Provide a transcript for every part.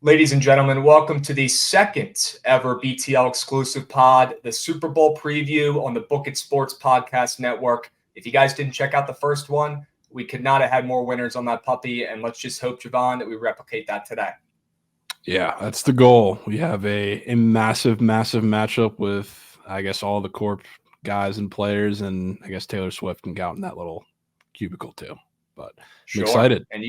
Ladies and gentlemen, welcome to the second ever BTL Exclusive POD, the Super Bowl preview on the Book It Sports Podcast Network. If you guys didn't check out the first one, we could not have had more winners on that puppy, and let's just hope, Jovan, that we replicate that today. Yeah, that's the goal. We have a massive matchup with, I guess, all the Corp guys and players, and I guess Taylor Swift can count in that little cubicle too. But I'm excited. And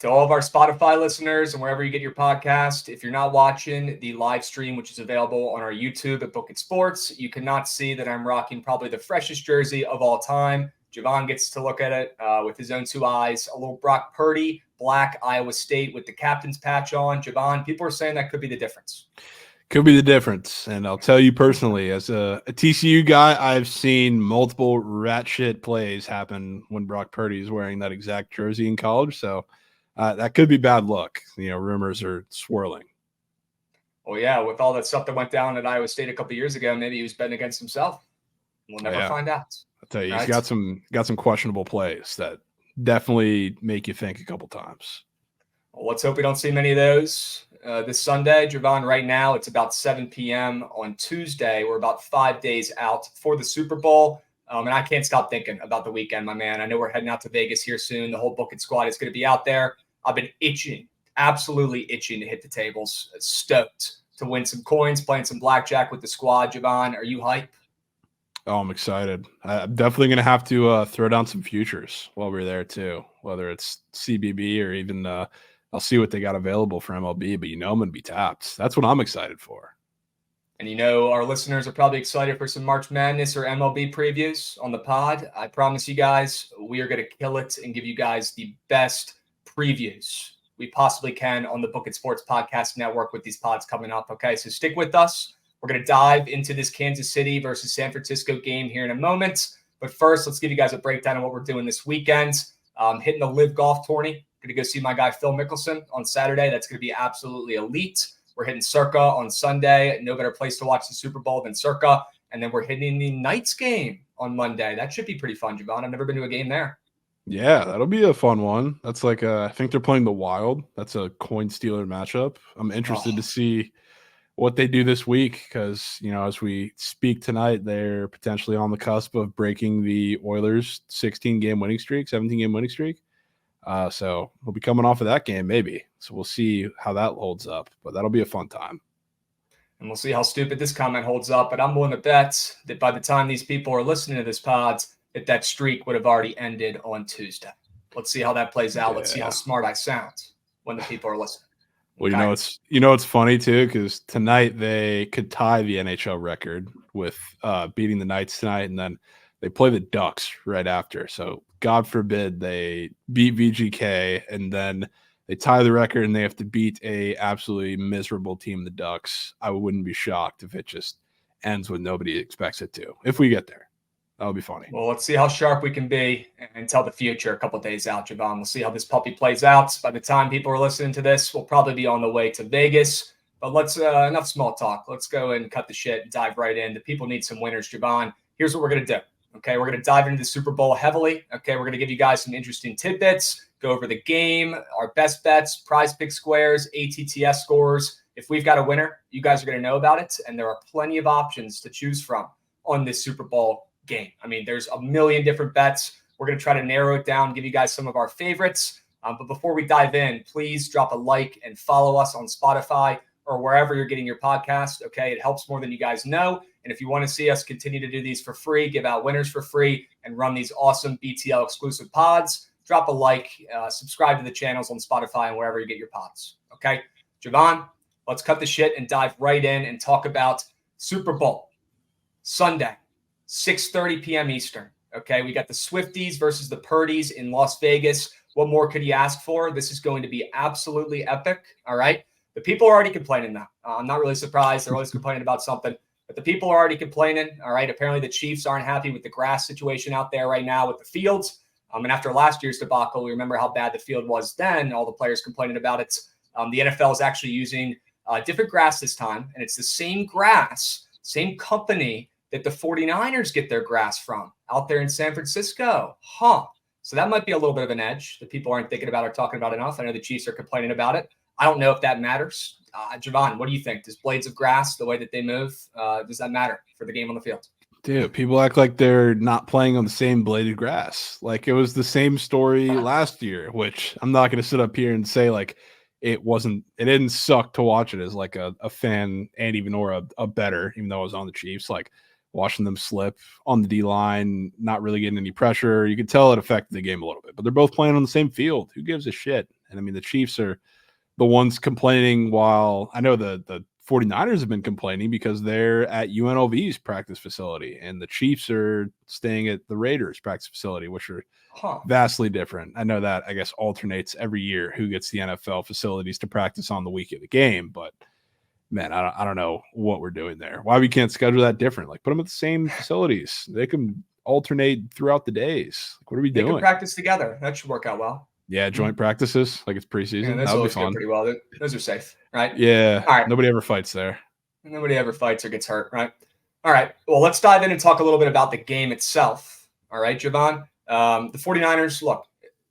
to all of our Spotify listeners and wherever you get your podcast, if you're not watching the live stream, which is available on our YouTube at Book It Sports, you cannot see that I'm rocking probably the freshest jersey of all time. Jovan gets to look at it with his own two eyes. A little Brock Purdy, black Iowa State with the captain's patch on. Jovan, people are saying that could be the difference. Could be the difference. And I'll tell you personally, as a TCU guy, I've seen multiple rat shit plays happen when Brock Purdy is wearing that exact jersey in college. So that could be bad luck. Rumors are swirling. Well, yeah, with all that stuff that went down at Iowa State a couple of years ago, maybe he was betting against himself. We'll never find out. I'll tell you, he's got some questionable plays that definitely make you think a couple times. Well, let's hope we don't see many of those this Sunday. Jovan, right now it's about 7 p.m. on Tuesday. We're about 5 days out for the Super Bowl. And I can't stop thinking about the weekend, my man. I know we're heading out to Vegas here soon. The whole Book It squad is going to be out there. I've been absolutely itching to hit the tables. Stoked to win some coins, playing some blackjack with the squad. Jovan, are you hype? Oh, I'm excited. I'm definitely going to have to throw down some futures while we're there too, whether it's CBB or even I'll see what they got available for MLB, but I'm going to be tapped. That's what I'm excited for. And our listeners are probably excited for some March Madness or MLB previews on the pod. I promise you guys, we are going to kill it and give you guys the best previews we possibly can on the Book It Sports Podcast Network with these pods coming up. Okay, so stick with us. We're going to dive into this Kansas City versus San Francisco game here in a moment. But first, let's give you guys a breakdown of what we're doing this weekend. Hitting the Live Golf tourney. Going to go see my guy Phil Mickelson on Saturday. That's going to be absolutely elite. We're hitting Circa on Sunday. No better place to watch the Super Bowl than Circa. And then we're hitting the Knights game on Monday. That should be pretty fun, Jovan. I've never been to a game there. Yeah, that'll be a fun one. That's like I think they're playing the Wild. That's a coin stealer matchup. I'm interested to see what they do this week because, as we speak tonight, they're potentially on the cusp of breaking the Oilers' 17-game winning streak. So we'll be coming off of that game, maybe. So we'll see how that holds up, but that'll be a fun time. And we'll see how stupid this comment holds up. But I'm willing to bet that by the time these people are listening to this pod, that streak would have already ended on Tuesday. Let's see how that plays out. Yeah. Let's see how smart I sound when the people are listening. Well, it's funny too, because tonight they could tie the NHL record with beating the Knights tonight, and then they play the Ducks right after. So God forbid they beat VGK and then they tie the record and they have to beat a absolutely miserable team, the Ducks. I wouldn't be shocked if it just ends when nobody expects it to. If we get there, that would be funny. Well, let's see how sharp we can be and tell the future a couple of days out, Jovan. We'll see how this puppy plays out. By the time people are listening to this, we'll probably be on the way to Vegas. But let's enough small talk. Let's go and cut the shit and dive right in. The people need some winners, Jovan. Here's what we're going to do. Okay, we're going to dive into the Super Bowl heavily. Okay, we're going to give you guys some interesting tidbits, go over the game, our best bets, PrizePicks squares, ATTS scores. If we've got a winner, you guys are going to know about it. And there are plenty of options to choose from on this Super Bowl game. I mean, there's a million different bets. We're going to try to narrow it down, give you guys some of our favorites. But before we dive in, please drop a like and follow us on Spotify or wherever you're getting your podcast. Okay, it helps more than you guys know. And if you want to see us continue to do these for free, give out winners for free, and run these awesome BTL exclusive pods, drop a like, subscribe to the channels on Spotify and wherever you get your pods. Okay, Jovan, let's cut the shit and dive right in and talk about Super Bowl Sunday, 6:30 p.m. Eastern. Okay, we got the Swifties versus the Purdies in Las Vegas. What more could you ask for? This is going to be absolutely epic. All right. The people are already complaining now. I'm not really surprised. They're always complaining about something. But the people are already complaining. All right. Apparently the Chiefs aren't happy with the grass situation out there right now with the fields. And after last year's debacle, we remember how bad the field was then. All the players complaining about it. The NFL is actually using different grass this time. And it's the same grass, same company that the 49ers get their grass from out there in San Francisco. So that might be a little bit of an edge that people aren't thinking about or talking about enough. I know the Chiefs are complaining about it. I don't know if that matters. Jovan, what do you think? Does blades of grass, the way that they move, does that matter for the game on the field? Dude, people act like they're not playing on the same bladed grass. Like it was the same story last year, which I'm not going to sit up here and say like it didn't suck to watch it as like a fan and even or a better, even though I was on the Chiefs, like watching them slip on the D line, not really getting any pressure. You could tell it affected the game a little bit, but they're both playing on the same field. Who gives a shit? And I mean, the Chiefs are the ones complaining, while I know the 49ers have been complaining because they're at UNLV's practice facility and the Chiefs are staying at the Raiders practice facility, which are vastly different. I know that, I guess, alternates every year who gets the NFL facilities to practice on the week of the game, but man, I don't know what we're doing there. Why we can't schedule that different? Like put them at the same facilities. They can alternate throughout the days. Like, what are we doing? They can practice together. That should work out well. Yeah, joint practices, like it's preseason. Yeah, that would be fun. Pretty well. Those are safe, right? Yeah. All right. Nobody ever fights there. Nobody ever fights or gets hurt, right? All right. Well, let's dive in and talk a little bit about the game itself. All right, Jovan. The 49ers, look,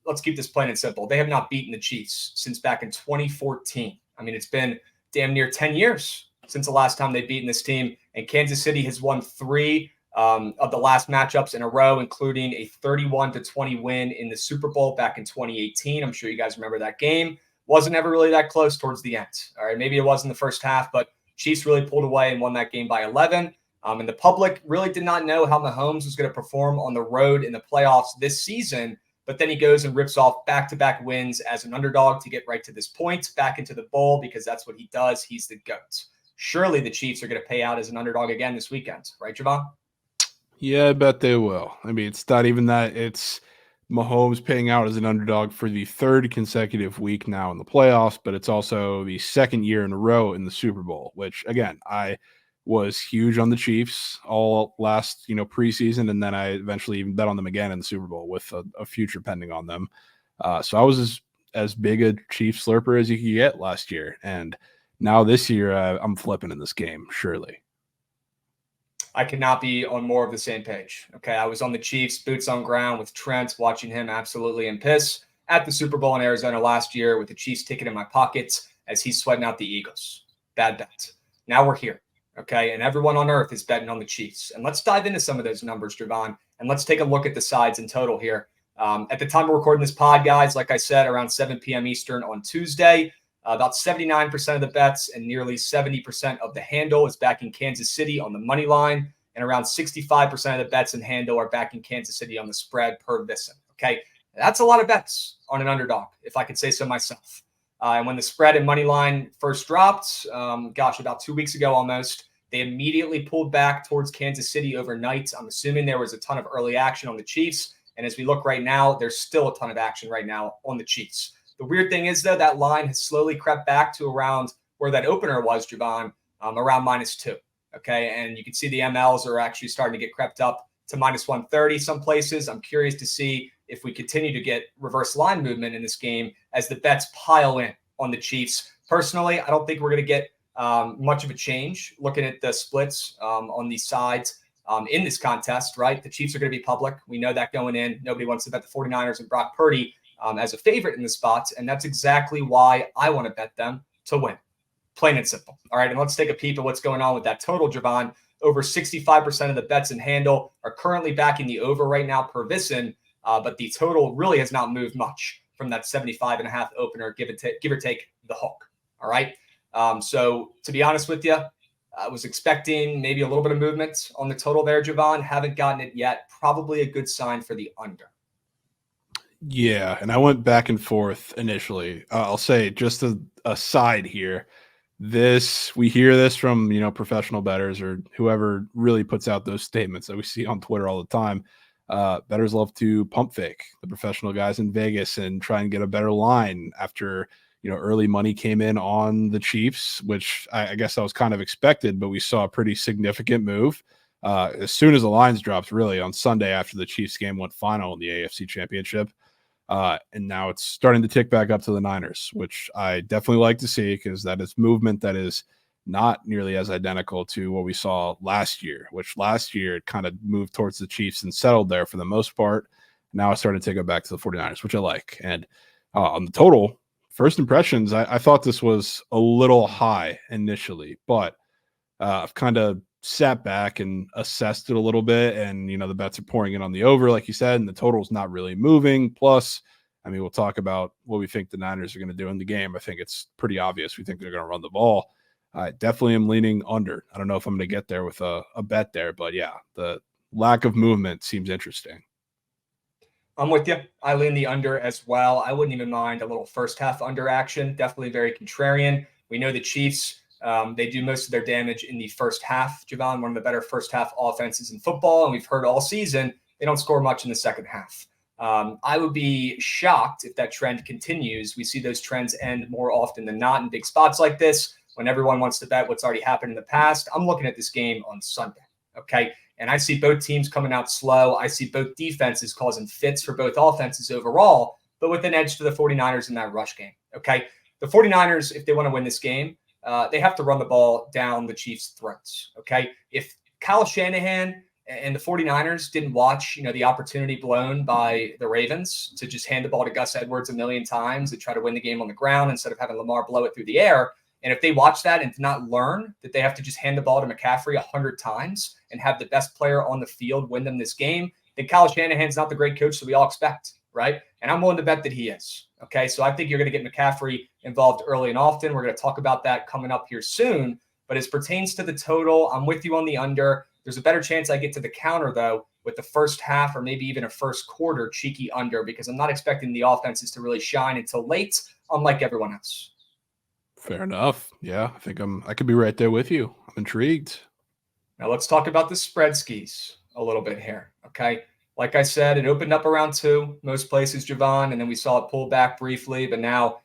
let's keep this plain and simple. They have not beaten the Chiefs since back in 2014. I mean, it's been damn near 10 years since the last time they've beaten this team. And Kansas City has won 3 of the last matchups in a row, including a 31-20 win in the Super Bowl back in 2018. I'm sure you guys remember that game. Wasn't ever really that close towards the end. All right, maybe it was in the first half, but Chiefs really pulled away and won that game by 11. And the public really did not know how Mahomes was going to perform on the road in the playoffs this season. But then he goes and rips off back-to-back wins as an underdog to get right to this point, back into the bowl, because that's what he does. He's the GOAT. Surely the Chiefs are going to pay out as an underdog again this weekend. Right, Jovan? Yeah, I bet they will. I mean, it's not even that. It's Mahomes paying out as an underdog for the 3rd consecutive week now in the playoffs, but it's also the 2nd year in a row in the Super Bowl, which, again, I was huge on the Chiefs all last, preseason, and then I eventually even bet on them again in the Super Bowl with a future pending on them. So I was as big a Chiefs slurper as you could get last year, and now this year I'm flipping in this game, surely. I could not be on more of the same page. Okay, I was on the Chiefs, boots on ground with Trent, watching him absolutely in piss at the Super Bowl in Arizona last year with the Chiefs ticket in my pockets as he's sweating out the Eagles. Bad bet. Now we're here, okay, and everyone on earth is betting on the Chiefs. And let's dive into some of those numbers, Jovan, and let's take a look at the sides in total here. At the time of recording this pod, guys, like I said, around 7 p.m. Eastern on Tuesday, about 79% of the bets and nearly 70% of the handle is backing Kansas City on the money line, and around 65% of the bets and handle are backing Kansas City on the spread per Visson. Okay, that's a lot of bets on an underdog, if I could say so myself. And when the spread and money line first dropped, about 2 weeks ago almost, they immediately pulled back towards Kansas City overnight. I'm assuming there was a ton of early action on the Chiefs. And as we look right now, there's still a ton of action right now on the Chiefs. The weird thing is, though, that line has slowly crept back to around where that opener was, Jovan, around -2. Okay, and you can see the MLs are actually starting to get crept up to -130 some places. I'm curious to see if we continue to get reverse line movement in this game as the bets pile in on the Chiefs. Personally, I don't think we're going to get much of a change looking at the splits on these sides in this contest, right? The Chiefs are going to be public. We know that going in. Nobody wants to bet the 49ers and Brock Purdy as a favorite in the spots, and that's exactly why I want to bet them to win. Plain and simple. All right, and let's take a peep at what's going on with that total, Jovan. Over 65% of the bets and handle are currently backing the over right now per Visson, but the total really has not moved much from that 75.5 opener, give or take the hook. All right, so to be honest with you, I was expecting maybe a little bit of movement on the total there, Jovan. Haven't gotten it yet. Probably a good sign for the under. Yeah, and I went back and forth initially. I'll say just a side here. We hear this from, professional bettors or whoever really puts out those statements that we see on Twitter all the time. Bettors love to pump fake the professional guys in Vegas and try and get a better line after, early money came in on the Chiefs, which I guess that was kind of expected, but we saw a pretty significant move as soon as the lines dropped, really, on Sunday after the Chiefs game went final in the AFC Championship. And now it's starting to tick back up to the Niners, which I definitely like to see because that is movement that is not nearly as identical to what we saw last year, which last year it kind of moved towards the Chiefs and settled there for the most part. Now it's starting to take it back to the 49ers, which I like. And on the total, first impressions, I thought this was a little high initially, but I've kind of sat back and assessed it a little bit. And, the bets are pouring in on the over, like you said, and the total's not really moving. Plus, I mean, we'll talk about what we think the Niners are going to do in the game. I think it's pretty obvious. We think they're going to run the ball. I definitely am leaning under. I don't know if I'm going to get there with a bet there, but yeah, the lack of movement seems interesting. I'm with you. I lean the under as well. I wouldn't even mind a little first half under action. Definitely very contrarian. We know the Chiefs, they do most of their damage in the first half. Jovan, one of the better first half offenses in football. And we've heard all season, they don't score much in the second half. I would be shocked if that trend continues. We see those trends end more often than not in big spots like this when everyone wants to bet what's already happened in the past. I'm looking at this game on Sunday. Okay. And I see both teams coming out slow. I see both defenses causing fits for both offenses overall, but with an edge to the 49ers in that rush game. Okay. The 49ers, if they want to win this game, they have to run the ball down the Chiefs' throats. Okay. If Kyle Shanahan and the 49ers didn't watch, the opportunity blown by the Ravens to just hand the ball to Gus Edwards a million times and try to win the game on the ground instead of having Lamar blow it through the air. And if they watch that and did not learn that they have to just hand the ball to McCaffrey 100 times and have the best player on the field win them this game, then Kyle Shanahan's not the great coach that we all expect, right? And I'm willing to bet that he is. Okay, so I think you're going to get McCaffrey involved early and often. We're going to talk about that coming up here soon. But as pertains to the total, I'm with you on the under. There's a better chance I get to the counter, though, with the first half or maybe even a first quarter cheeky under, because I'm not expecting the offenses to really shine until late, unlike everyone else. Fair enough. Yeah, I think I could be right there with you. I'm intrigued. Now let's talk about the spread skis a little bit here. Okay. Like I said, it opened up around 2, most places, Jovan, and then we saw it pull back briefly, but now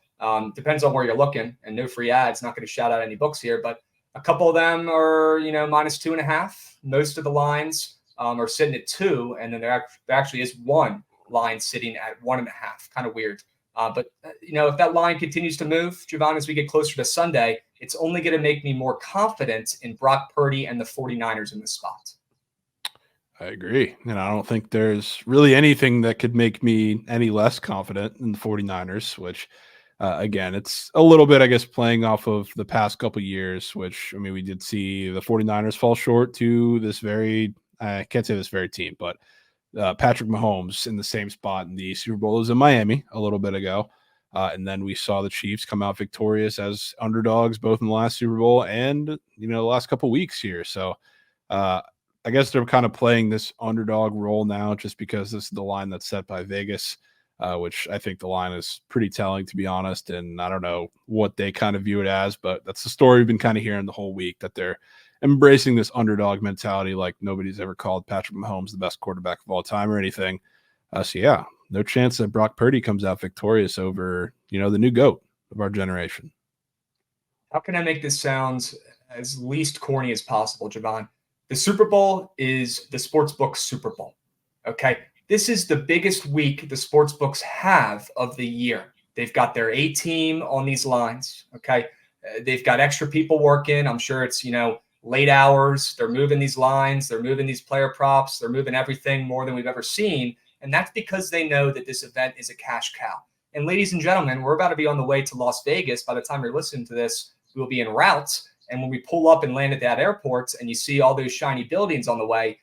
depends on where you're looking, and no free ads. Not going to shout out any books here, but a couple of them are, minus 2.5. Most of the lines are sitting at 2, and then there actually is one line sitting at 1.5. Kind of weird. But if that line continues to move, Jovan, as we get closer to Sunday, it's only going to make me more confident in Brock Purdy and the 49ers in this spot. I agree. And I don't think there's really anything that could make me any less confident in the 49ers, which, again, it's a little bit, I guess, playing off of the past couple of years, which, I mean, we did see the 49ers fall short to this I can't say this very team, but Patrick Mahomes in the same spot in the Super Bowl as in Miami a little bit ago. And then we saw the Chiefs come out victorious as underdogs, both in the last Super Bowl and, the last couple of weeks here. So I guess they're kind of playing this underdog role now just because this is the line that's set by Vegas, which I think the line is pretty telling, to be honest. And I don't know what they kind of view it as, but that's the story we've been kind of hearing the whole week, that they're embracing this underdog mentality like nobody's ever called Patrick Mahomes the best quarterback of all time or anything. So, yeah, no chance that Brock Purdy comes out victorious over, the new GOAT of our generation. How can I make this sound as least corny as possible, Jovan? The Super Bowl is the sportsbook Super Bowl, okay? This is the biggest week the sportsbooks have of the year. They've got their A-team on these lines, okay? They've got extra people working. I'm sure it's, late hours. They're moving these lines. They're moving these player props. They're moving everything more than we've ever seen. And that's because they know that this event is a cash cow. And ladies and gentlemen, we're about to be on the way to Las Vegas. By the time you're listening to this, we will be en route. And when we pull up and land at that airport and you see all those shiny buildings on the way,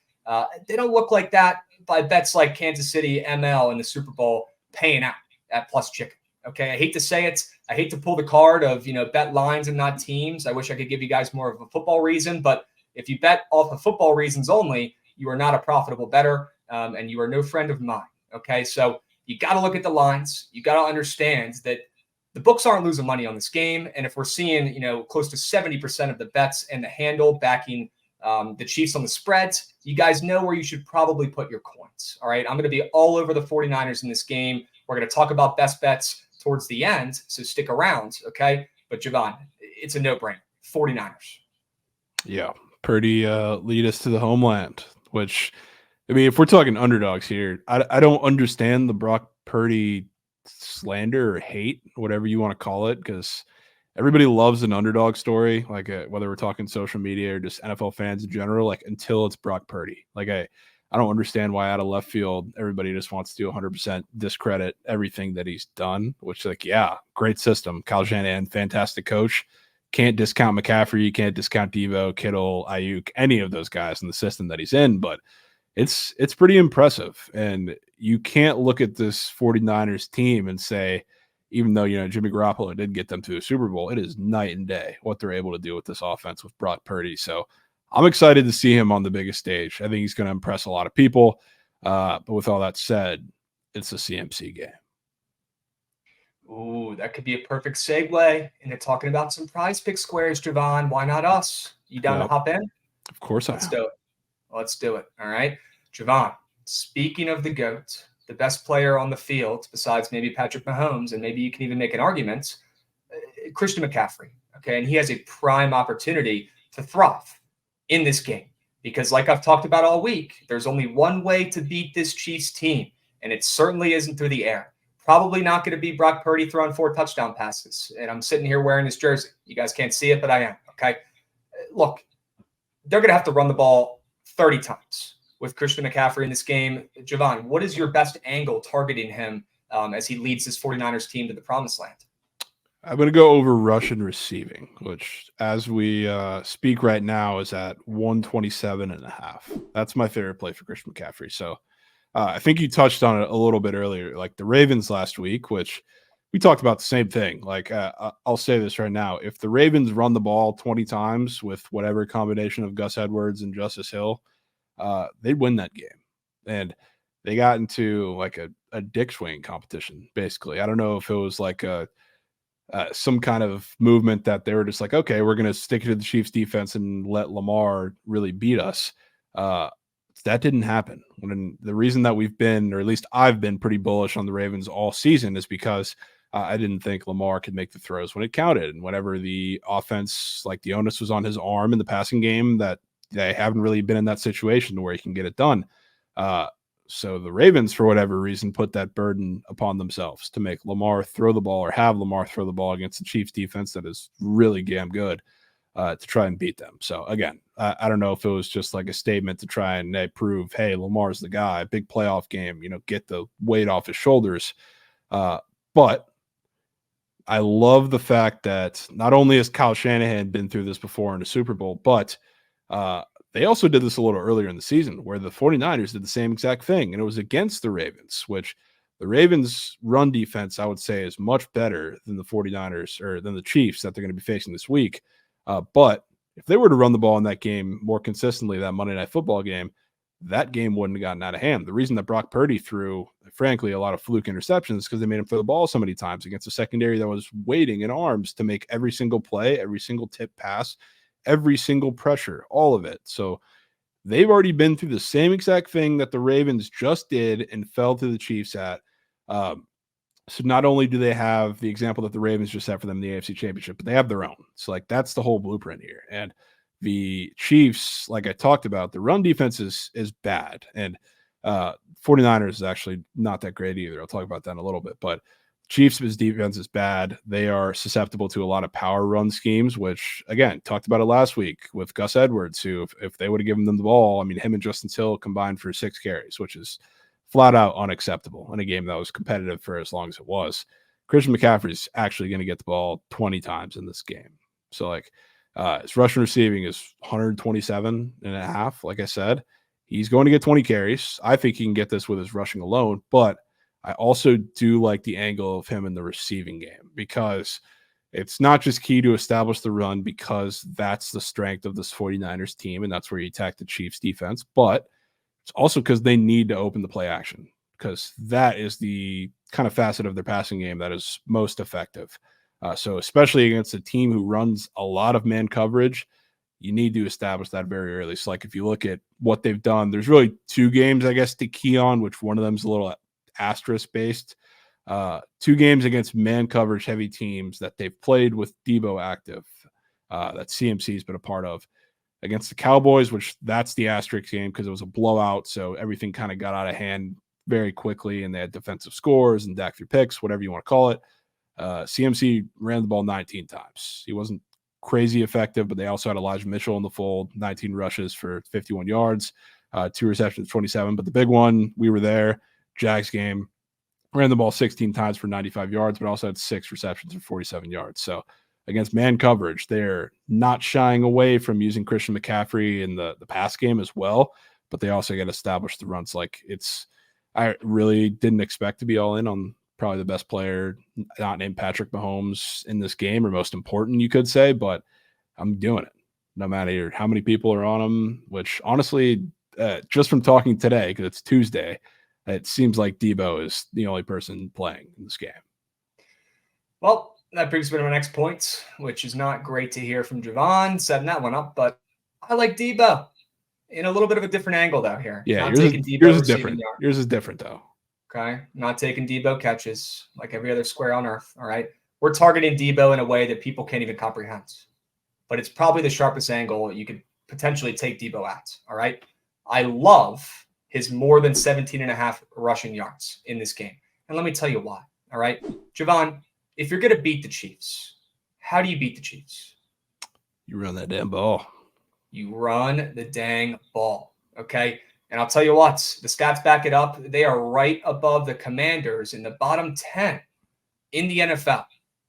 they don't look like that by bets like Kansas City, ML, and the Super Bowl paying out at plus chicken. Okay, I hate to say it. I hate to pull the card of, bet lines and not teams. I wish I could give you guys more of a football reason, but if you bet off of football reasons only, you are not a profitable bettor, and you are no friend of mine. Okay, so you got to look at the lines. You got to understand that the books aren't losing money on this game. And if we're seeing, close to 70% of the bets and the handle backing the Chiefs on the spreads, you guys know where you should probably put your coins. All right, I'm going to be all over the 49ers in this game. We're going to talk about best bets towards the end, so stick around, okay? But Jovan, it's a no-brainer. 49ers. Yeah, Purdy lead us to the homeland, which, I mean, if we're talking underdogs here, I don't understand the Brock Purdy slander or hate, whatever you want to call it, because everybody loves an underdog story, like whether we're talking social media or just NFL fans in general, like until it's Brock Purdy. Like I don't understand why out of left field everybody just wants to 100% discredit everything that he's done, which, like, yeah, great system. Kyle Shanahan, fantastic coach. Can't discount McCaffrey, can't discount Devo, Kittle, Ayuk, any of those guys in the system that he's in, but it's pretty impressive. And you can't look at this 49ers team and say, even though, Jimmy Garoppolo did get them to the Super Bowl, it is night and day what they're able to do with this offense with Brock Purdy. So I'm excited to see him on the biggest stage. I think he's going to impress a lot of people. But with all that said, it's a CMC game. Ooh, that could be a perfect segue into talking about some PrizePicks squares, Jovan. Why not us? You down to hop in? Of course Let's do it. Let's do it. All right. Jovan, speaking of the GOAT, the best player on the field, besides maybe Patrick Mahomes, and maybe you can even make an argument, Christian McCaffrey. Okay. And he has a prime opportunity to thrive in this game because, like I've talked about all week, there's only one way to beat this Chiefs team, and it certainly isn't through the air. Probably not going to be Brock Purdy throwing 4 touchdown passes. And I'm sitting here wearing his jersey. You guys can't see it, but I am. Okay. Look, they're going to have to run the ball 30 times with Christian McCaffrey in this game. Jovan, what is your best angle targeting him as he leads this 49ers team to the promised land? I'm going to go over rushing receiving, which as we speak right now is at 127.5. That's my favorite play for Christian McCaffrey. So I think you touched on it a little bit earlier, like the Ravens last week, which we talked about the same thing. Like I'll say this right now. If the Ravens run the ball 20 times with whatever combination of Gus Edwards and Justice Hill, they'd win that game. And they got into like a dick swing competition, basically. I don't know if it was like some kind of movement that they were just like, okay, we're going to stick to the Chiefs defense and let Lamar really beat us. That didn't happen. When the reason that we've been, or at least I've been pretty bullish on the Ravens all season is because I didn't think Lamar could make the throws when it counted. And whenever the offense, like the onus was on his arm in the passing game, that they haven't really been in that situation where he can get it done. So the Ravens, for whatever reason, put that burden upon themselves to make Lamar throw the ball or have Lamar throw the ball against the Chiefs defense that is really damn good to try and beat them. So again, I don't know if it was just like a statement to try and prove, hey, Lamar's the guy, big playoff game, get the weight off his shoulders. But I love the fact that not only has Kyle Shanahan been through this before in the Super Bowl, but they also did this a little earlier in the season where the 49ers did the same exact thing, and it was against the Ravens, which the Ravens' run defense, I would say, is much better than the 49ers or than the Chiefs that they're going to be facing this week. But if they were to run the ball in that game more consistently, that Monday Night Football game, that game wouldn't have gotten out of hand. The reason that Brock Purdy threw, frankly, a lot of fluke interceptions because they made him throw the ball so many times against a secondary that was waiting in arms to make every single play, every single tip pass, every single pressure, all of it. So they've already been through the same exact thing that the Ravens just did and fell to the Chiefs at. So not only do they have the example that the Ravens just had for them in the AFC Championship, but they have their own. So like that's the whole blueprint here. And the Chiefs, like I talked about, the run defense is bad. And 49ers is actually not that great either. I'll talk about that in a little bit. But Chiefs' defense is bad. They are susceptible to a lot of power run schemes, which, again, talked about it last week with Gus Edwards, who, if they would have given them the ball, I mean, him and Justin Hill combined for 6 carries, which is flat out unacceptable in a game that was competitive for as long as it was. Christian McCaffrey is actually going to get the ball 20 times in this game. So, like, his rushing receiving is 127.5. Like I said, he's going to get 20 carries. I think he can get this with his rushing alone, but I also do like the angle of him in the receiving game because it's not just key to establish the run because that's the strength of this 49ers team and that's where you attack the Chiefs defense, but it's also because they need to open the play action because that is the kind of facet of their passing game that is most effective. So especially against a team who runs a lot of man coverage, you need to establish that very early. So like if you look at what they've done, there's really 2 games, I guess, to key on, which one of them is a little asterisk based. 2 games against man coverage heavy teams that they've played with Debo active that CMC's been a part of. Against the Cowboys, which that's the asterisk game because it was a blowout, so everything kind of got out of hand very quickly, and they had defensive scores and Dak threw picks, whatever you want to call it. CMC ran the ball 19 times. He wasn't crazy effective, but they also had Elijah Mitchell in the fold, 19 rushes for 51 yards. 2 receptions, 27. But the big one, we were there, Jags game, ran the ball 16 times for 95 yards, but also had 6 receptions for 47 yards. So against man coverage, they're not shying away from using Christian McCaffrey in the pass game as well, but they also got to establish the runs. I really didn't expect to be all in on probably the best player not named Patrick Mahomes in this game, or most important, you could say, but I'm doing it no matter how many people are on him, which honestly, just from talking today, because it's Tuesday, it seems like Debo is the only person playing in this game. Well, that brings me to my next point, which is not great to hear from Jovan setting that one up, but I like Debo in a little bit of a different angle down here. Yeah, not yours taking is, Debo yours is receiving different. yards. Yours is different, though. Okay, not taking Debo catches like every other square on earth. All right, we're targeting Debo in a way that people can't even comprehend, but it's probably the sharpest angle you could potentially take Debo at. All right, I love his more than 17.5 rushing yards in this game, and let me tell you why. All right, Jovan, if you're going to beat the Chiefs, how do you beat the Chiefs? You run that damn ball. You run the dang ball. Okay. And I'll tell you what, the stats back it up. They are right above the Commanders in the bottom 10 in the NFL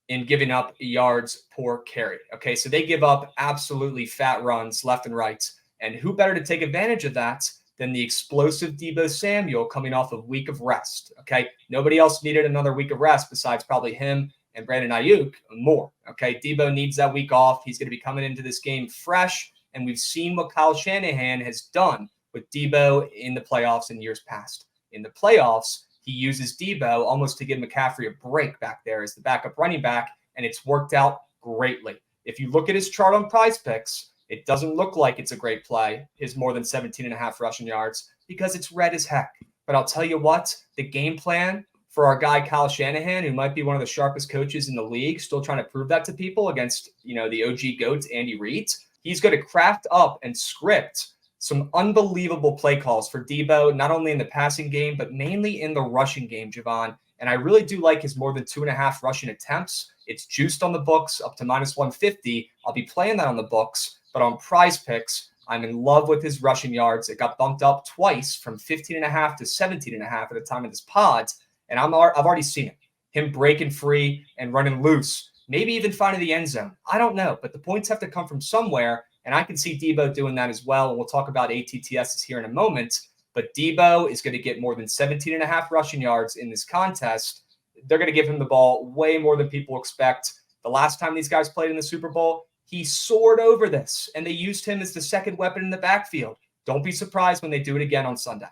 in giving up yards per carry. Okay. So they give up absolutely fat runs left and right. And who better to take advantage of that than the explosive Debo Samuel coming off a week of rest? Okay. Nobody else needed another week of rest besides probably him and Brandon Ayuk more. Okay. Debo needs that week off. He's going to be coming into this game fresh. And we've seen what Kyle Shanahan has done with Debo in the playoffs in years past. In the playoffs, he uses Debo almost to give McCaffrey a break back there as the backup running back, and it's worked out greatly. If you look at his chart on PrizePicks, it doesn't look like it's a great play, his more than 17.5 rushing yards, because it's red as heck. But I'll tell you what, the game plan for our guy Kyle Shanahan, who might be one of the sharpest coaches in the league, still trying to prove that to people against, the OG GOAT, Andy Reid, he's going to craft up and script some unbelievable play calls for Debo, not only in the passing game, but mainly in the rushing game, Jovan. And I really do like his more than 2.5 rushing attempts. It's juiced on the books up to -150. I'll be playing that on the books, but on PrizePicks, I'm in love with his rushing yards. It got bumped up twice from 15.5 to 17.5 at the time of this pod. And I've already seen it. Him breaking free and running loose, maybe even finding the end zone. I don't know, but the points have to come from somewhere. And I can see Debo doing that as well. And we'll talk about ATTS here in a moment. But Debo is going to get more than 17.5 rushing yards in this contest. They're going to give him the ball way more than people expect. The last time these guys played in the Super Bowl, he soared over this, and they used him as the second weapon in the backfield. Don't be surprised when they do it again on Sunday.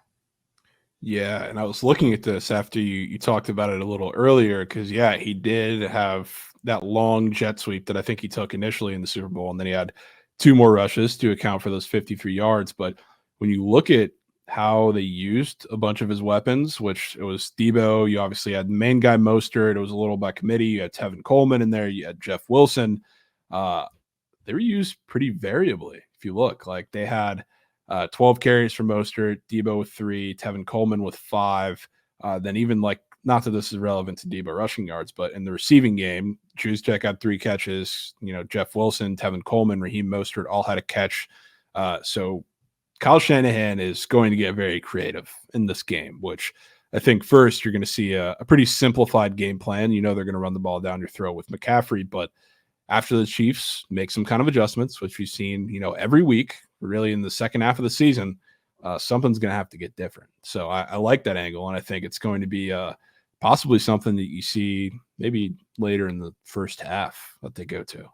Yeah, and I was looking at this after you talked about it a little earlier because, yeah, he did have that long jet sweep that I think he took initially in the Super Bowl, and then he had 2 more rushes to account for those 53 yards. But when you look at how they used a bunch of his weapons, which it was Debo, you obviously had the main guy Mostert, it was a little by committee, you had Tevin Coleman in there, you had Jeff Wilson. They were used pretty variably. If you look, like they had 12 carries for Mostert, Debo with 3, Tevin Coleman with 5. Then even not that this is relevant to Debo rushing yards, but in the receiving game, Juszczyk had 3 catches. Jeff Wilson, Tevin Coleman, Raheem Mostert all had a catch. So Kyle Shanahan is going to get very creative in this game, which I think first you're going to see a pretty simplified game plan. They're going to run the ball down your throat with McCaffrey, but after the Chiefs make some kind of adjustments, which we've seen, every week, really in the second half of the season, something's going to have to get different. So I like that angle, and I think it's going to be possibly something that you see maybe later in the first half that they go to.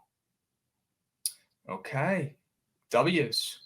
Okay. W's.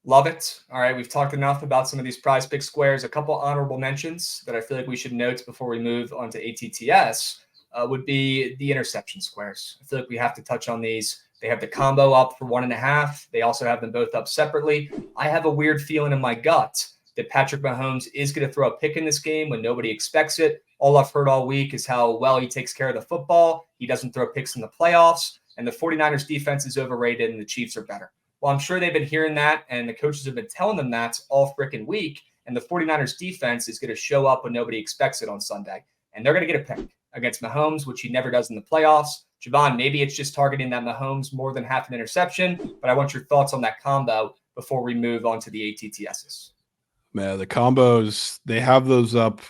Love it. All right. We've talked enough about some of these PrizePicks squares. A couple honorable mentions that I feel like we should note before we move on to ATTS would be the interception squares. I feel like we have to touch on these. They have the combo up for 1.5. They also have them both up separately. I have a weird feeling in my gut that Patrick Mahomes is going to throw a pick in this game when nobody expects it. All I've heard all week is how well he takes care of the football. He doesn't throw picks in the playoffs, and the 49ers defense is overrated and the Chiefs are better. Well, I'm sure they've been hearing that, and the coaches have been telling them that all freaking week, and the 49ers defense is going to show up when nobody expects it on Sunday, and they're going to get a pick against Mahomes, which he never does in the playoffs. Jovan, maybe it's just targeting that Mahomes more than half an interception, but I want your thoughts on that combo before we move on to the ATTSs. Man, the combos, they have those up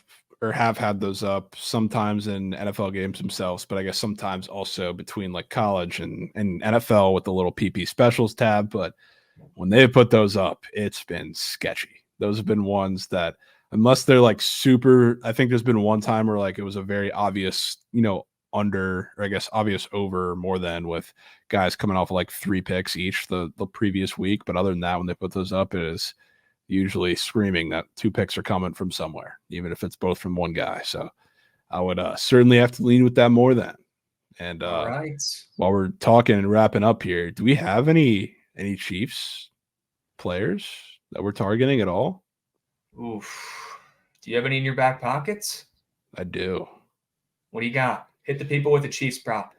or have had those up sometimes in NFL games themselves, but I guess sometimes also between like college and NFL with the little PP specials tab. But when they put those up, it's been sketchy. Those have been ones that, unless they're like super, I think there's been one time where like it was a very obvious, under, or I guess obvious over more than, with guys coming off of like 3 picks each the previous week. But other than that, when they put those up, it is usually screaming that 2 picks are coming from somewhere, even if it's both from one guy. So I would certainly have to lean with that more then. And All right. while we're talking and wrapping up here, do we have any Chiefs players that we're targeting at all? Oof. Do you have any in your back pockets? I do. What do you got? Hit the people with the Chiefs prop.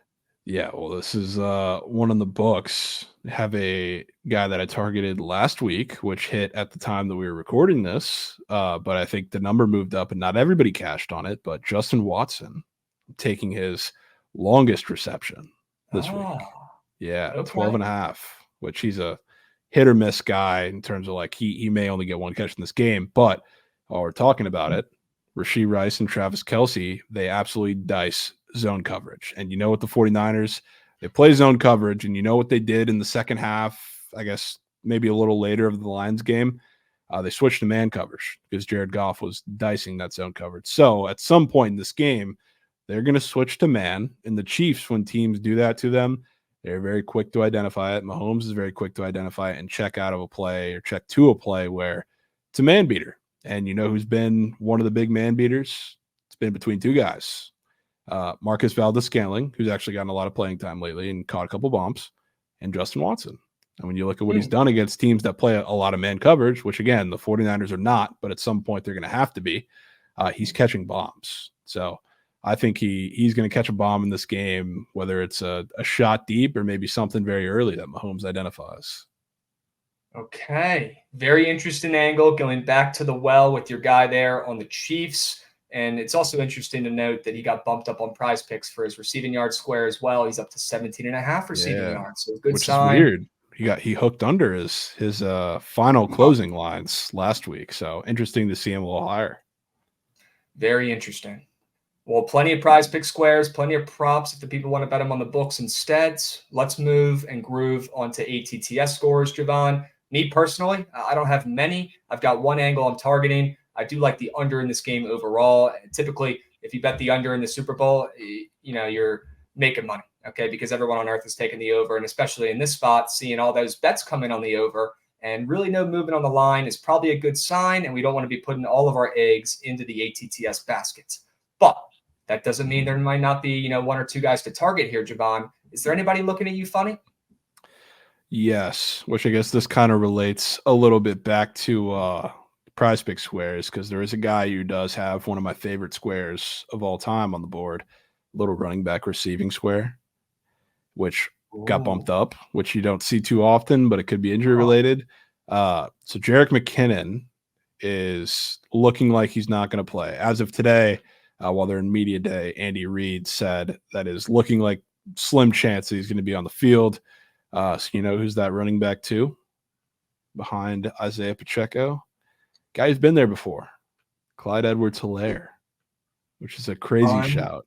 Yeah, well, this is one in the books. I have a guy that I targeted last week, which hit at the time that we were recording this. But I think the number moved up and not everybody cashed on it. But Justin Watson taking his longest reception this week. Yeah, okay. 12.5, which he's a hit or miss guy in terms of like he may only get one catch in this game. But while we're talking about it, Rashee Rice and Travis Kelce, they absolutely dice zone coverage. And you know what the 49ers, they play zone coverage, and you know what they did in the second half, I guess maybe a little later of the Lions game. They switched to man coverage because Jared Goff was dicing that zone coverage. So at some point in this game, they're going to switch to man. And the Chiefs, when teams do that to them, they're very quick to identify it. Mahomes is very quick to identify it and check out of a play or check to a play where it's a man beater. And you know who's been one of the big man beaters? It's been between 2 guys. Marcus Valdes-Scantling, who's actually gotten a lot of playing time lately and caught a couple bombs, and Justin Watson. And when you look at what he's done against teams that play a lot of man coverage, which again, the 49ers are not, but at some point they're going to have to be, he's catching bombs. So I think he's going to catch a bomb in this game, whether it's a shot deep or maybe something very early that Mahomes identifies. Okay. Very interesting angle going back to the well with your guy there on the Chiefs. And it's also interesting to note that he got bumped up on PrizePicks for his receiving yard square as well. He's up to 17.5 receiving yards. So good sign. Which is weird. He hooked under his final closing lines last week. So interesting to see him a little higher. Very interesting. Well, plenty of PrizePick squares, plenty of props if the people want to bet them on the books instead. Let's move and groove onto ATTS scores, Jovan. Me personally, I don't have many. I've got one angle I'm targeting. I do like the under in this game overall. Typically, if you bet the under in the Super Bowl, you're making money, okay? Because everyone on earth is taking the over, and especially in this spot, seeing all those bets come in on the over and really no movement on the line is probably a good sign, and we don't want to be putting all of our eggs into the ATTS baskets. But that doesn't mean there might not be, 1 or 2 guys to target here, Jovan. Is there anybody looking at you funny? Yes, which I guess this kind of relates a little bit back to PrizePick squares, because there is a guy who does have one of my favorite squares of all time on the board, little running back receiving square, which got bumped up, which you don't see too often, but it could be injury related. So Jerick McKinnon is looking like he's not going to play. As of today, while they're in media day, Andy Reid said that is looking like slim chance that he's going to be on the field. So you know who's that running back too? Behind Isaiah Pacheco? Guy who's been there before. Clyde Edwards-Helaire, which is a crazy shout.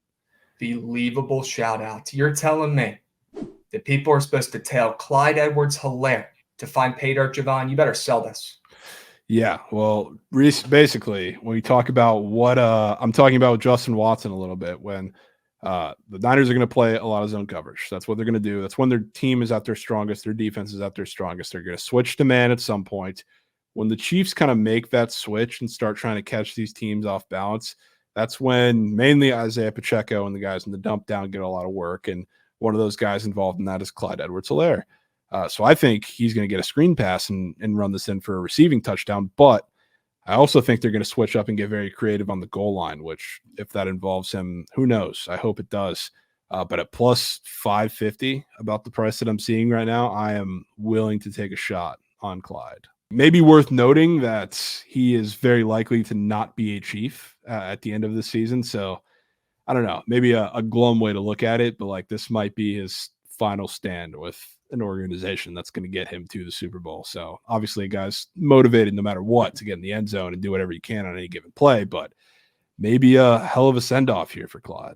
Unbelievable shout out. You're telling me that people are supposed to tell Clyde Edwards-Helaire to find pay dirt, Jovan? You better sell this. Yeah, well, basically, when we talk about what I'm talking about with Justin Watson a little bit, when the Niners are going to play a lot of zone coverage. That's what they're going to do. That's when their team is at their strongest. Their defense is at their strongest. They're going to switch to man at some point. When the Chiefs kind of make that switch and start trying to catch these teams off balance, that's when mainly Isaiah Pacheco and the guys in the dump down get a lot of work. And one of those guys involved in that is Clyde Edwards-Helaire. So I think he's going to get a screen pass and run this in for a receiving touchdown. But I also think they're going to switch up and get very creative on the goal line, which if that involves him, who knows? I hope it does. But at plus 550, about the price that I'm seeing right now, I am willing to take a shot on Clyde. Maybe worth noting that he is very likely to not be a Chief at the end of the season. So I don't know, maybe a glum way to look at it, but like this might be his final stand with an organization that's going to get him to the Super Bowl. So obviously, a guy's motivated no matter what to get in the end zone and do whatever he can on any given play, but maybe a hell of a send-off here for Clyde.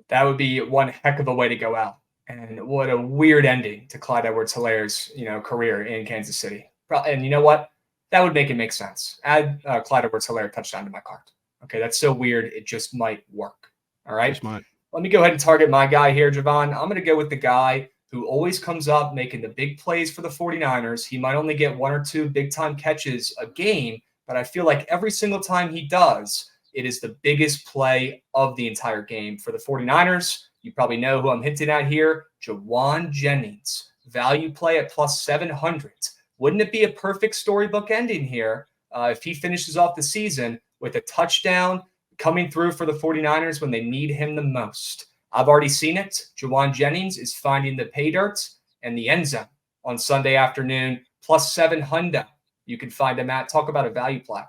That would be one heck of a way to go out. And what a weird ending to Clyde Edwards-Hilaire's, career in Kansas City. And you know what? That would make it make sense. Add Clyde Edwards-Hilaire touchdown to my card. Okay, that's so weird. It just might work. All right. Let me go ahead and target my guy here, Jovan. I'm going to go with the guy who always comes up making the big plays for the 49ers. He might only get 1 or 2 big-time catches a game, but I feel like every single time he does, it is the biggest play of the entire game for the 49ers. You probably know who I'm hinting at here. Jauan Jennings, value play at plus 700. Wouldn't it be a perfect storybook ending here if he finishes off the season with a touchdown coming through for the 49ers when they need him the most? I've already seen it. Jauan Jennings is finding the pay dirt and the end zone on Sunday afternoon, plus 700. You can find him at. Talk about a value play.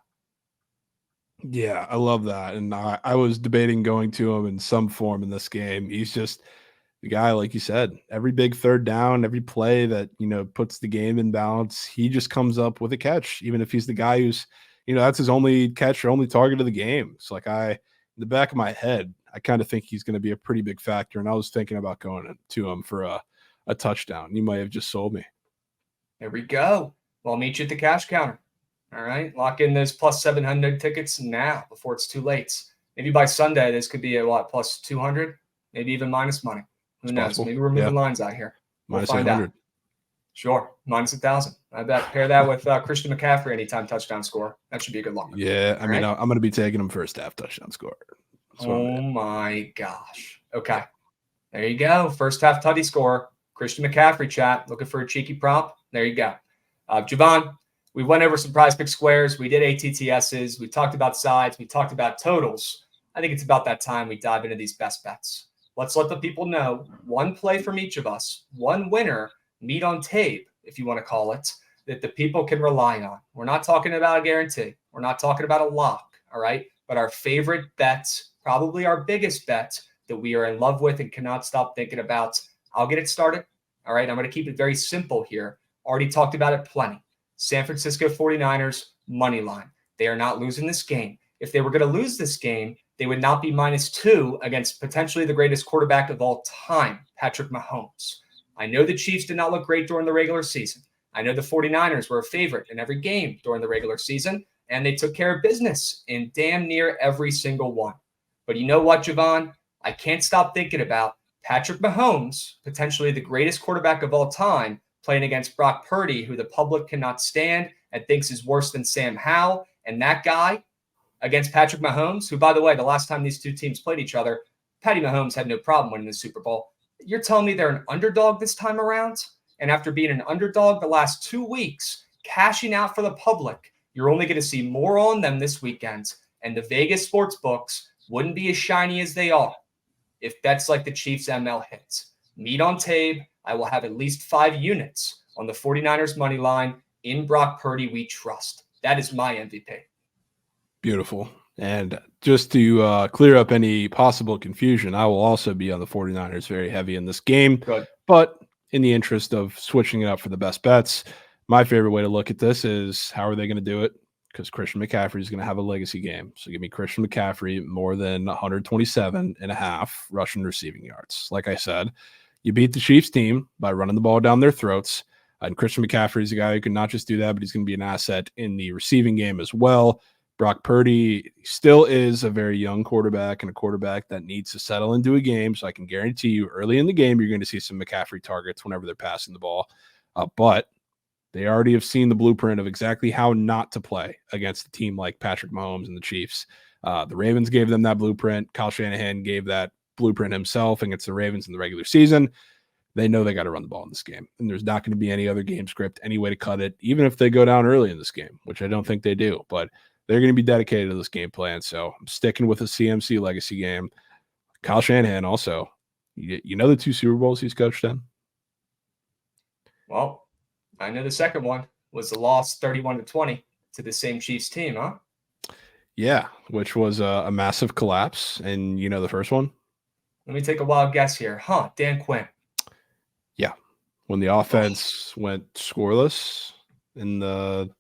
Yeah, I love that. And I was debating going to him in some form in this game. He's just the guy, like you said, every big third down, every play that, puts the game in balance, he just comes up with a catch, even if he's the guy who's, that's his only catch or only target of the game. It's like in the back of my head, I kind of think he's going to be a pretty big factor. And I was thinking about going to him for a touchdown. You might have just sold me. There we go. Well, I'll meet you at the cash counter. All right. Lock in those plus 700 tickets now before it's too late. Maybe by Sunday, this could be a plus 200, maybe even minus money. Who knows? Possible. Maybe we're moving lines out here. Minus 800. Sure. Minus 1,000. I bet. Pair that with Christian McCaffrey anytime touchdown score. That should be a good lock. Yeah. I'm going to be taking him first half touchdown score. Oh my gosh. Okay. There you go. First half tutty score. Christian McCaffrey chat. Looking for a cheeky prop. There you go. Jovan, we went over some PrizePicks squares. We did ATTSs. We talked about sides. We talked about totals. I think it's about that time we dive into these best bets. Let's let the people know one play from each of us, one winner, meat on tape, if you want to call it, that the people can rely on. We're not talking about a guarantee. We're not talking about a lock, all right? But our favorite bets, probably our biggest bet that we are in love with and cannot stop thinking about. I'll get it started, all right? I'm going to keep it very simple here. Already talked about it plenty. San Francisco 49ers, money line. They are not losing this game. If they were going to lose this game, they would not be -2 against potentially the greatest quarterback of all time, Patrick Mahomes. I know the Chiefs did not look great during the regular season. I know the 49ers were a favorite in every game during the regular season, and they took care of business in damn near every single one. But you know what, Jovan? I can't stop thinking about Patrick Mahomes, potentially the greatest quarterback of all time, playing against Brock Purdy, who the public cannot stand and thinks is worse than Sam Howell. And that guy against Patrick Mahomes, who, by the way, the last time these two teams played each other, Patty Mahomes had no problem winning the Super Bowl. You're telling me they're an underdog this time around? And after being an underdog the last 2 weeks, cashing out for the public, you're only going to see more on them this weekend. And the Vegas sports books wouldn't be as shiny as they are if bets like the Chiefs ML hits. Meat on tape, I will have at least 5 units on the 49ers money line. In Brock Purdy, we trust. That is my MVP. Beautiful. And just to clear up any possible confusion, I will also be on the 49ers very heavy in this game. Good. But in the interest of switching it up for the best bets, my favorite way to look at this is how are they going to do it? Because Christian McCaffrey is going to have a legacy game. So give me Christian McCaffrey more than 127.5 rushing receiving yards. Like I said, you beat the Chiefs team by running the ball down their throats. And Christian McCaffrey is a guy who can not just do that, but he's going to be an asset in the receiving game as well. Brock Purdy still is a very young quarterback and a quarterback that needs to settle into a game. So I can guarantee you early in the game, you're going to see some McCaffrey targets whenever they're passing the ball. But they already have seen the blueprint of exactly how not to play against a team like Patrick Mahomes and the Chiefs. The Ravens gave them that blueprint. Kyle Shanahan gave that blueprint himself against the Ravens in the regular season. They know they got to run the ball in this game. And there's not going to be any other game script, any way to cut it, even if they go down early in this game, which I don't think they do. But they're going to be dedicated to this game plan. So I'm sticking with a CMC legacy game. Kyle Shanahan also, you know the 2 Super Bowls he's coached in? Well, I know the second one was the loss 31-20 to the same Chiefs team, huh? Yeah, which was a massive collapse. And you know the first one? Let me take a wild guess here. Dan Quinn. Yeah. when the offense went scoreless in the,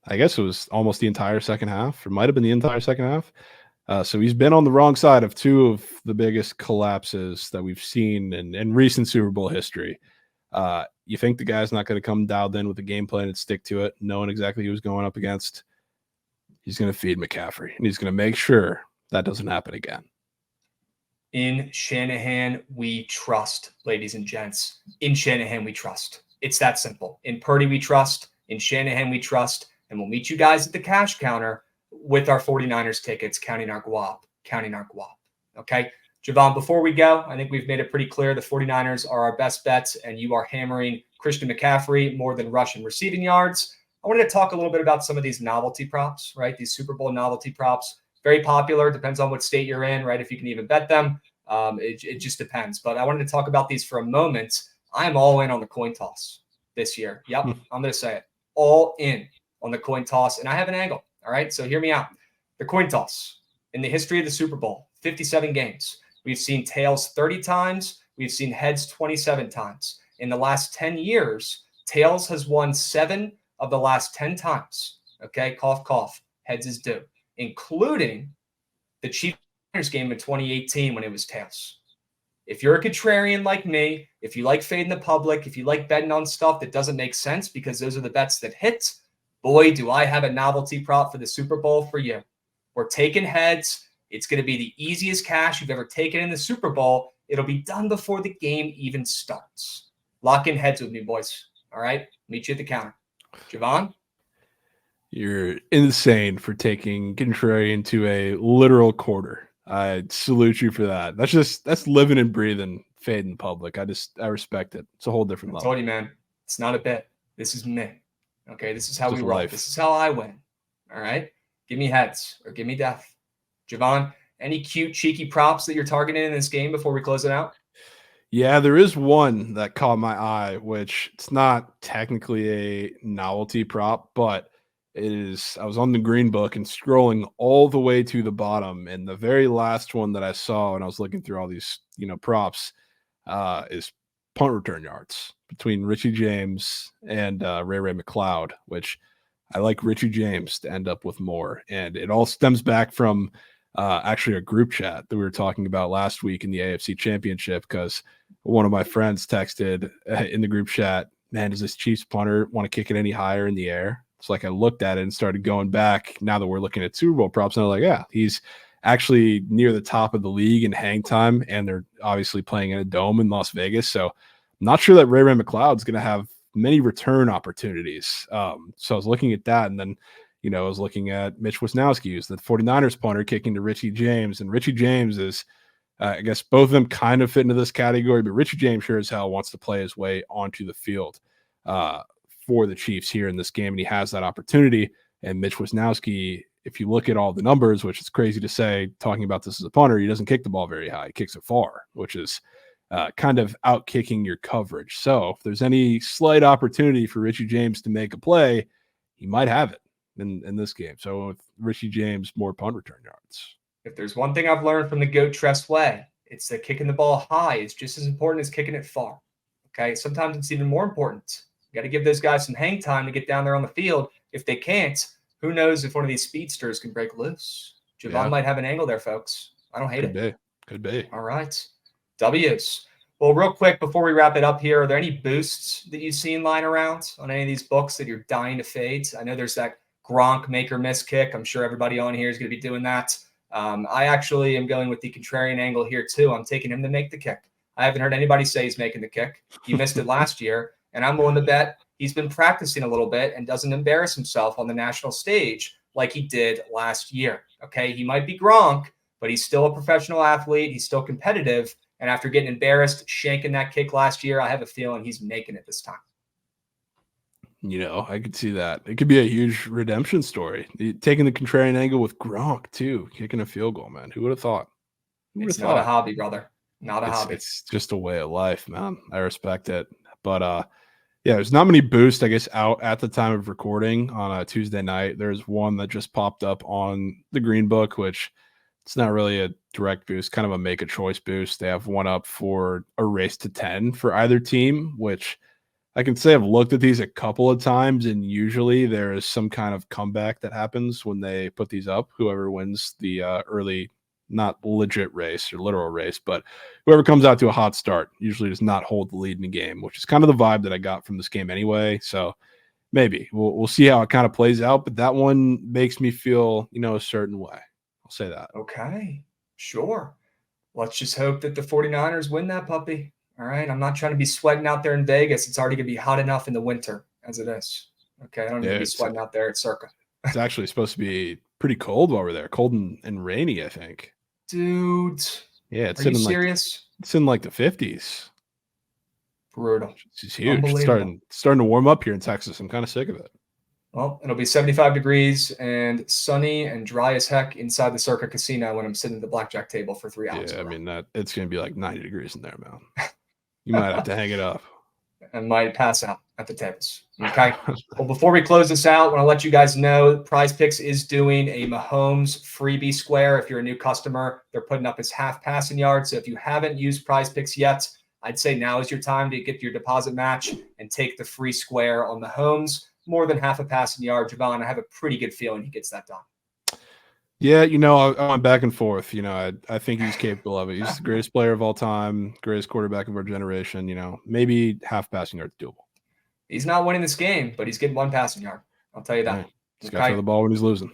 I guess it was almost the entire second half, or might have been the entire second half. So he's been on the wrong side of two of the biggest collapses that we've seen in recent Super Bowl history. You think the guy's not going to come dialed in with a game plan and stick to it, knowing exactly who he's going up against? He's going to feed McCaffrey, and he's going to make sure that doesn't happen again. In Shanahan, we trust, ladies and gents. In Shanahan, we trust. It's that simple. In Purdy, we trust. In Shanahan, we trust. And we'll meet you guys at the cash counter with our 49ers tickets, counting our guap. Okay? Jovan, before we go, I think we've made it pretty clear the 49ers are our best bets, and you are hammering Christian McCaffrey more than rushing receiving yards. I wanted to talk a little bit about some of these novelty props, right? These Super Bowl novelty props. Very popular. Depends on what state you're in, right? If you can even bet them. It just depends. But I wanted to talk about these for a moment. I'm all in on the coin toss this year. Yep, I'm going to say it. All in on the coin toss. And I have an angle. All right, so hear me out. The coin toss. In the history of the Super Bowl, 57 games. We've seen tails 30 times. We've seen heads 27 times. In the last 10 years, tails has won 7 of the last 10 times. Okay, cough, cough. Heads is due, including the Chiefs game in 2018 when it was tails. If you're a contrarian like me, if you like fading the public, if you like betting on stuff that doesn't make sense because those are the bets that hit, boy, do I have a novelty prop for the Super Bowl for you. We're taking heads. It's going to be the easiest cash you've ever taken in the Super Bowl. It'll be done before the game even starts. Lock in heads with me, boys. All right? Meet you at the counter. Jovan? You're insane for taking contrarian to a literal quarter. I salute you for that. That's living and breathing fade in public. I respect it. It's a whole different level. I told you, man. It's not a bet. This is me. Okay, this is how we roll. Life. This is how I win. All right? Give me heads or give me death. Jovan, any cute, cheeky props that you're targeting in this game before we close it out? Yeah, there is one that caught my eye, which it's not technically a novelty prop, but it is. I was on the green book and scrolling all the way to the bottom, and the very last one that I saw when I was looking through all these, props, is punt return yards between Richie James and Ray McLeod, which I like Richie James to end up with more, and it all stems back from actually a group chat that we were talking about last week in the AFC Championship, because one of my friends texted in the group chat, man, does this Chiefs punter want to kick it any higher in the air? It's like I looked at it and started going back now that we're looking at Super Bowl props, and I'm like, yeah, he's actually near the top of the league in hang time, and they're obviously playing in a dome in Las Vegas. So I'm not sure that Ray McLeod's going to have many return opportunities. So I was looking at that, and then I was looking at Mitch Wisnowski, who's the 49ers punter, kicking to Richie James. And Richie James is, I guess both of them kind of fit into this category, but Richie James sure as hell wants to play his way onto the field for the Chiefs here in this game, and he has that opportunity. And Mitch Wisnowski, if you look at all the numbers, which is crazy to say, talking about this as a punter, he doesn't kick the ball very high. He kicks it far, which is kind of out-kicking your coverage. So if there's any slight opportunity for Richie James to make a play, he might have it in this game. So with Richie James, more punt return yards. If there's one thing I've learned from the GOAT Tress way, it's that kicking the ball high is just as important as kicking it far. Okay, sometimes it's even more important. You got to give those guys some hang time to get down there on the field. If they can't, who knows if one of these speedsters can break loose. Jovan might have an angle there, folks. I don't hate it. Could be. All right. W's. Well, real quick, before we wrap it up here, are there any boosts that you've seen lying around on any of these books that you're dying to fade? I know there's that Gronk make or miss kick. I'm sure everybody on here is going to be doing that. I actually am going with the contrarian angle here too. I'm taking him to make the kick. I haven't heard anybody say he's making the kick. He missed it last year, and I'm willing to bet he's been practicing a little bit and doesn't embarrass himself on the national stage like he did last year. Okay, he might be Gronk, but he's still a professional athlete. He's still competitive, and after getting embarrassed shanking that kick last year, I have a feeling he's making it this time. I could see that. It could be a huge redemption story. Taking the contrarian angle with Gronk, too, kicking a field goal, man. Who would have thought? It's not a hobby, brother. Not a hobby. It's just a way of life, man. I respect it. But, there's not many boosts, I guess, out at the time of recording on a Tuesday night. There's one that just popped up on the Green Book, which it's not really a direct boost, kind of a make-a-choice boost. They have one up for a race to 10 for either team, which I can say I've looked at these a couple of times, and usually there is some kind of comeback that happens when they put these up. Whoever wins the early, not legit race or literal race, but whoever comes out to a hot start usually does not hold the lead in the game, which is kind of the vibe that I got from this game anyway. So maybe we'll see how it kind of plays out, but that one makes me feel, a certain way. I'll say that. Okay, sure. Let's just hope that the 49ers win that puppy. All right. I'm not trying to be sweating out there in Vegas. It's already going to be hot enough in the winter as it is. Okay. I don't need to be sweating out there at Circa. It's actually supposed to be pretty cold while we're there. Cold and rainy, I think. Dude. Yeah. It's Are you serious? It's in like the 50s. Brutal. It's huge. It's starting to warm up here in Texas. I'm kind of sick of it. Well, it'll be 75 degrees and sunny and dry as heck inside the Circa Casino when I'm sitting at the blackjack table for 3 hours. Yeah, I mean, it's going to be like 90 degrees in there, man. You might have to hang it up. And might pass out at the tables. Okay. Well, before we close this out, I want to let you guys know PrizePicks is doing a Mahomes freebie square. If you're a new customer, they're putting up his half passing yard. So if you haven't used PrizePicks yet, I'd say now is your time to get your deposit match and take the free square on Mahomes. More than half a passing yard. Jovan, I have a pretty good feeling he gets that done. Yeah, I went back and forth. I think he's capable of it. He's the greatest player of all time, greatest quarterback of our generation. Maybe half passing yard doable. He's not winning this game, but he's getting 1 passing yard. I'll tell you that. Right. He's got to throw the ball when he's losing.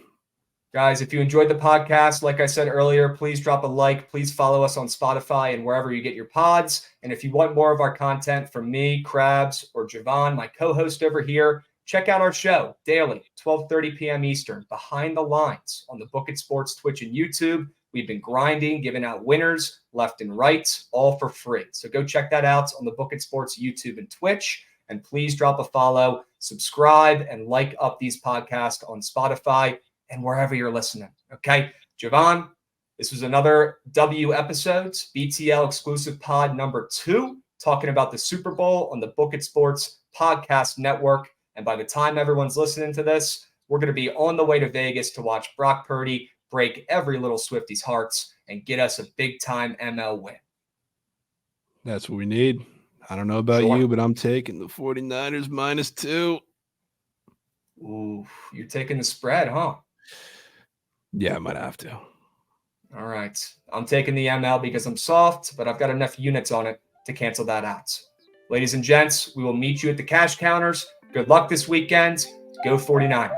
Guys, if you enjoyed the podcast, like I said earlier, please drop a like. Please follow us on Spotify and wherever you get your pods. And if you want more of our content from me, Krabs, or Jovan, my co-host over here, check out our show daily, 12:30 p.m. Eastern, Behind the Lines on the Book It Sports Twitch and YouTube. We've been grinding, giving out winners left and right, all for free. So go check that out on the Book It Sports YouTube and Twitch. And please drop a follow, subscribe, and like up these podcasts on Spotify and wherever you're listening. Okay, Jovan, this was another W episodes, BTL Exclusive Pod number 2, talking about the Super Bowl on the Book It Sports Podcast Network. And by the time everyone's listening to this, we're going to be on the way to Vegas to watch Brock Purdy break every little Swifty's hearts and get us a big-time ML win. That's what we need. I don't know about you, but I'm taking the 49ers -2. Ooh, you're taking the spread, huh? Yeah, I might have to. All right. I'm taking the ML because I'm soft, but I've got enough units on it to cancel that out. Ladies and gents, we will meet you at the cash counters. Good luck this weekend. Go 49ers.